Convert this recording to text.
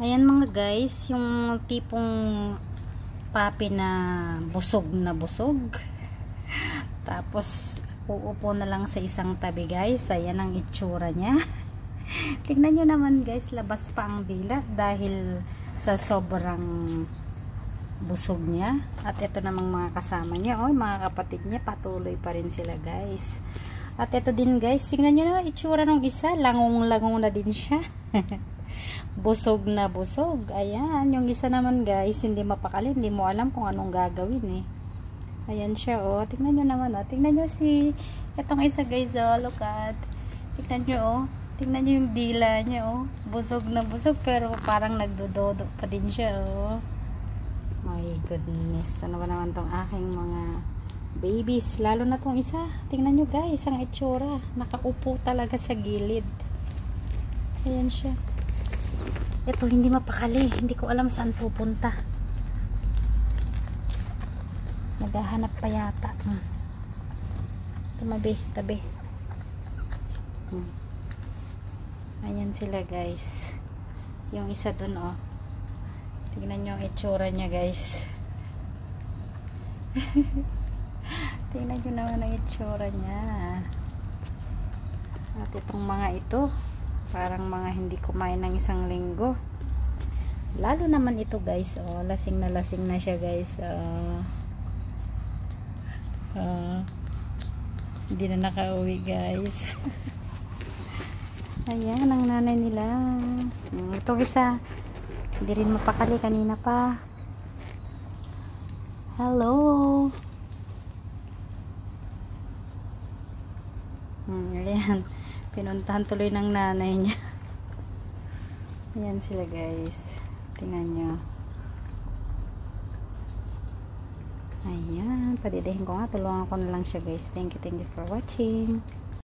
Ayan mga guys, yung tipong papi na busog na busog. Tapos uupo na lang sa isang tabi guys. Ayan ang itsura niya. Tingnan nyo naman guys, labas pa ang dila dahil sa sobrang busog niya. At ito namang mga kasama niya, mga kapatid niya, patuloy pa rin sila guys. At ito din guys, tingnan nyo na itsura ng isa, langong-langong na din siya. Busog na busog. Ayan, yung isa naman guys, hindi mapakali, hindi mo alam kung anong gagawin eh. Ayan siya tingnan nyo naman tingnan nyo etong isa guys look at, tingnan nyo tingnan nyo yung dila niya busog na busog pero parang nagdododo pa din siya my goodness, ano ba naman tong aking mga babies, lalo na tong isa. Tingnan nyo guys ang itsura, nakaupo talaga sa gilid. Ayan siya. Ito hindi mapakali, hindi ko alam saan pupunta. Naghahanap pa yata. Tumabi, tabi. Ayan sila guys. Yung isa dun tingnan nyo ang itsura niya guys. Tingnan nyo naman ang itsura niya. At itong mga ito, parang mga hindi kumain ng isang linggo. Lalo naman ito guys, lasing na siya guys. Hindi na nakauwi guys. Ayan ang nanay nila. Itong isa hindi rin mapakali, kanina pa. Hello. Ayan, pinuntahan tuloy ng nanay niya. Ayan sila guys, tingnan nyo. Ayan, padidihin ko nga, tulungan ko na lang siya guys. Thank you for watching.